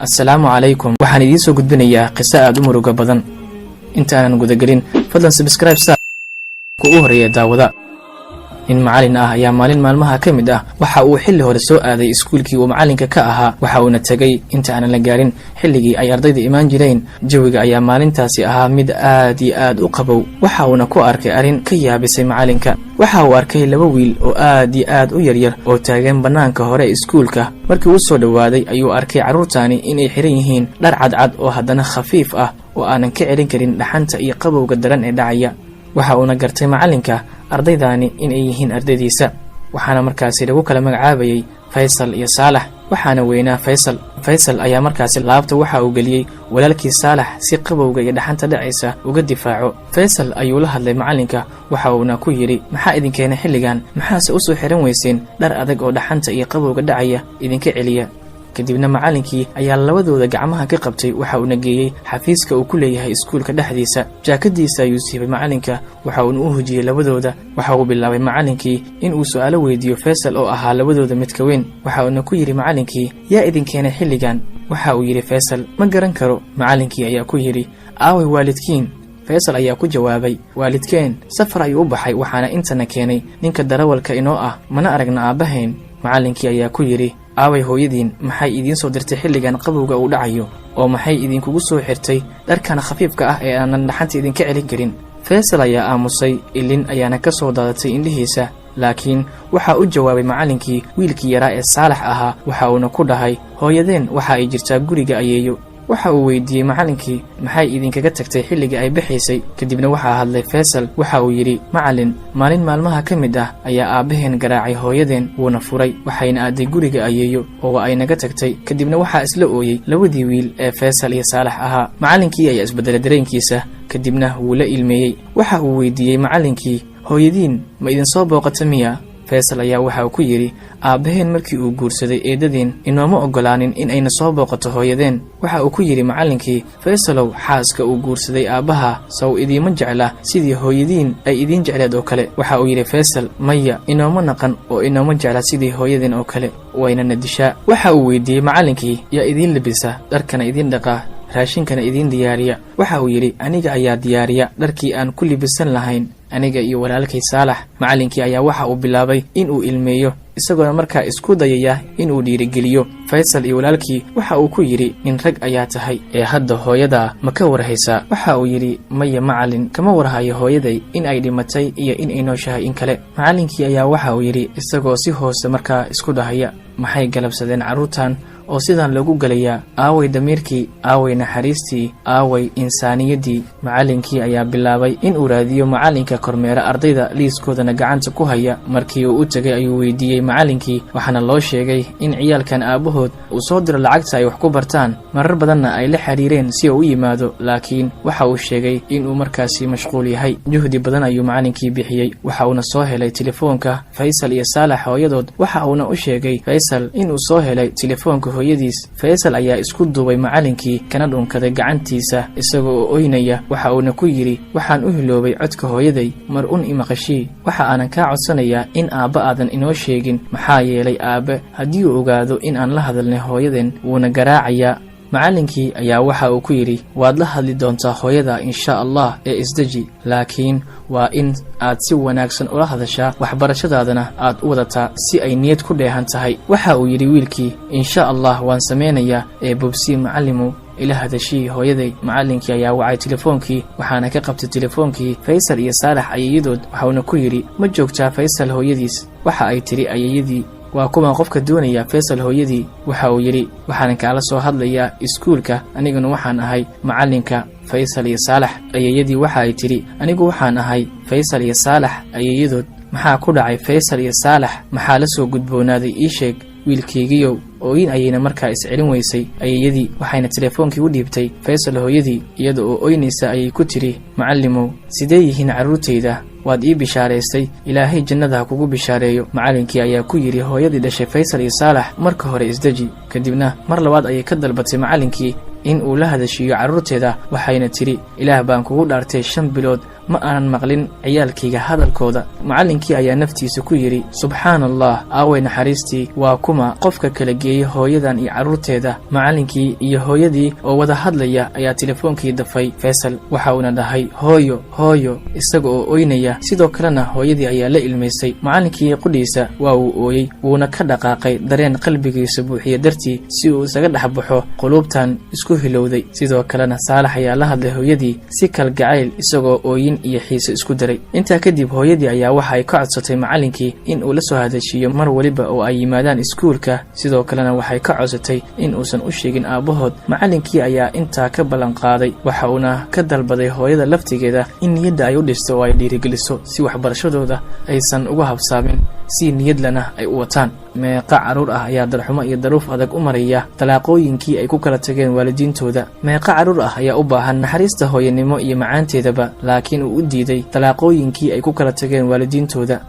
السلام عليكم waxaan idin soo gudbinayaa qiso aad u murugo badan intaanan gudagelin fadlan subscribe ku u horeeya daawada in macallin ayaa maalin maalmaha ka mid ah waxa uu xilli hore soo aaday iskuulkii uu macallinka ka ahaa waxa uu tagay inta aan la gaarin xilligii ay ardayda imaan jireen jawiga ayaa maalintaasi ahaa mid aad iyo aad u qabow waxa uu ku arkay arin ka yaabisay macallinka waxa uu arkay laba wiil oo aad iyo aad u yaryar oo taagan banaanka hore iskuulka markii uu soo dhawaaday ayuu arkay carruurtaani inay xiran yihiin dhar cadcad oo haddana khafiif ah oo aanan ka celin karin dhaxanta iyo qabowga daran ee dhacaya waxa uu gartay macallinka ardaydaani inay yihiin ardaydiisa waxaana markaasi lagu kala magacaabayay Faysal iyo Saalax waxaana weynaa Faysal ayaa markaasi laabta waxa uu galiyay walaalkii Saalax si qabowga iyo dhaxanta dhacaysa uga difaaco Faysal ayuu la hadlay macallinka waxa uu ku yiri maxaa idin keenay xilligan maxaase u soo xiran weyseen dhar adag oo dhaxanta iyo qabowga dhacaya idinka celiya kadibna macallinkii ayaa labadooda gacmaha ka qabtay waxa uu nageeyay xafiiska uu ku leeyahay iskuulka dhexdiisa jaakadiisa ayuu siibay macallinka waxa uu u hujiyay labadooda waxa uu bilaabay macallinkii in uu su'aalo weydiiyo Faysal oo ahaa labadooda mid ka weyn waxa uu ku yiri macallinkii yaa idin keenay xilligan waxa uu yiri Faysal ma garan karo macallinkii ayaa ku yiri aaway waalidkiin Faysal ayaa ku jawaabay waalidkeen safar ayuu u baxay waxaana intana keenay ninka darawalka inoo ah mana aragna aabahayn macallinkii ayaa ku yiri aaway hooyadiin maxay idin soo dirtay xilligan qabowga uu dhacayo oo maxay idinkugu soo xirtay dharkan khafiifka ah ee aanan dhaxanta idinka celin karin Faysal ayaa aamusay ilin ayaana ka soo daadatay indhihiisa laakiin waxa uu jawaabay macallinkii wiilkii yaraa ee Saalax ahaa waxa uu ku dhahay hooyadeen waxa ay jirtaa guriga ayeeyo waxa uu weydiiyay macallinkii maxay idinkaga tagtay xilliga ay bixisay kadibna waxa hadlay Faysal waxa uu yiri macallin maalin maalmaha ka mid ah ayaa aabaheen garaacay hooyadeen wuuna furay waxayna aaday guriga ayeeyo oo ay naga tagtay kadibna waxa isla ooyay labadii wiil ee Faysal iyo Saalax ahaa macallinkii ayaa isbedelay dareenkiisa kadibna wuu la ilmeeyay waxa uu weydiiyay macallinkii hooyadiin ma idin soo booqatay miya Faysal ayaa waxa uu ku yiri aabaheen markii uu guursaday eedadeen inooma ogolaanin in ayna soo booqato hooyadeen waxa uu ku yiri macallinkii Faysalow xaaska uu guursaday aabaha saw idiima jecla sidii hooyadiin ay idin jecleed oo kale waxa uu yiri Faysal maya inooma naqan oo inooma jecla sidii hooyadeen oo kale wayna nadishaa waxa uu weydiiyay macallinkii yaa idin labisa dharkana idin dhaqa raashinkana idin diyaariya waxa uu yiri aniga ayaa diyaariya dharkii aan ku libisan lahayn aniga iyo walaalkay Saalax macallinkii ayaa waxa uu bilaabay in uu ilmeeyo isagoo markaa isku dayaya in uu dhiirigeliyo Faysal iyo walaalkii waxa uu ku yiri in rag ayaa tahay ee hadda hooyada ma ka warhaysaa waxa uu yiri maya macallin kama warhayo hooyaday in ay dhimatay iyo in ay nooshahay in kale macallinkii ayaa waxa uu yiri isagoo si hoose markaa isku dhahaya maxay galabsadeen carruurtan oo sidan lagu galaya aaway damiirkii aaway naxariistii aaway insaaniyadii macallinkii ayaa bilaabay in uu raadiyo macallinka kormeera ardayda liiskoodana gacanta ku haya markii uu u tagay ayuu weydiiyay macallinkii waxaana loo sheegay in ciyaalkan aabahood uu soo diro lacagta ay wax ku bartaan marar badanna ay la xiriireen si uu u yimaado laakiin waxa uu sheegay in uu markaasi mashquul yahay juhdi badan ayuu macallinkii bixiyay waxa uuna soo helay telefoonka Faysal iyo Saalax hooyadood waxa uuna u sheegay Faysal in uu soo helay telefoonka hooyadiis Faysal ayaa isku duubay macallinkii kana dhunkaday gacantiisa isagoo oynaya waxa uuna ku yiri waxaan u hiloobay codka hooyaday mar imaqashii waxa aanan ka codsanayaa in aaba aadan inoo sheegin maxaa yeelay aabe haddii uu ogaado in aan la hadalnay hooyadeen wuuna garaacayaa macallinkii ayaa waxa uu ku yiri waad la hadli doontaa hooyada insha Allah ee isdaji laakiin waa in aad si wanaagsan ula hadashaa waxbarashadaadana aad u wadataa si ay niyad ku dheehan tahay waxa uu yiri wiilkii insha Allah waan sameynayaa ee bobsi macallimo ila hadashii hooyaday macallinkii ayaa wacay telefoonkii waxaana ka qabtay telefoonkii Faysal iyo Saalax ayayadood waxaana ku yiri ma joogtaa Faysal hooyadiis waxa ay tiri ayayadii waa kuma qofka doonaya Faysal hooyadii waxa uu yiri waxaan kala soo hadlayaa iskuulka aniguna waxaan ahay macallinka Faysal iyo Saalax ayayadii waxa ay tiri anigu waxaan ahay Faysal iyo Saalax ayayadood maxaa ku dhacay Faysal iyo Saalax maxaa la soo gudboonaaday ii sheeg wiilkaygiyow oo in ayna markaa iscelin weysay ayayadii waxayna telefoonkii u dhiibtay Faysal hooyadii iyada oo oynaysa ayay ku tiri macallimow sidee yihiin carruurtayda waad ii bishaareystay ilaahay jannada kugu bishaareeyo macallinkii ayaa ku yiri hooyadii dhashay Faysal iyo Saalax marka hore isdaji kadibna mar labaad ayay ka dalbatay macallinkii in uu la hadashiyo carruurteeda waxayna tiri ilaah baan kugu dhaartay 5 bilood ma aanan maqlin ciyaalkayga hadalkooda. Macallinkii ayaa naftiisa ku yidhi, subxaanallah, aaway naxariistii, waa kuma qofka kala geeyey hooyadan iyo carruurteeda? Macallinkii iyo hooyadii oo wada hadlaya ayaa telefoonkii dafay Faysal, waxa uuna dhahay hooyo hooyo, isaga oo oynaya. sidoo kalena hooyadii ayaa la ilmaysay. macallinkii qudhiisa waa uu ooyey, wuuna ka dhaqaaqay dareen qalbigiisa buuxiya dartii si uu isaga dhex baxo quluubtan isku hilowday. sidoo kalena Saalax ayaa la hadlay hooyadii si kalgacayl, isagoo ooyin iyo xiise isku daray. intaa kadib hooyadii ayaa waxa ay ka codsatay macallinkii in uu la soo hadashiyo mar waliba oo ay yimaadaan iskuulka. sidoo kalena waxay ka codsatay in uusan u sheegin aabbahood. macallinkii ayaa intaa ka ballan qaaday, waxa uuna ka dalbaday hooyada laftigeeda in niyadda ay u dhisto oo ay dhiirigeliso si waxbarashadooda aysan uga habsaamin, si niyadlana ay u wataan. meeqa carruur ah ayaa darxumo iyo daruuf adag u maraya talaaqooyinkii ay ku kala tageen waalidiintooda? meeqa carruur ah ayaa u baahan naxariista hooyanimo iyo macaanteedaba, laakiin uu u diiday talaaqooyinkii ay ku kala tageen waalidiintooda?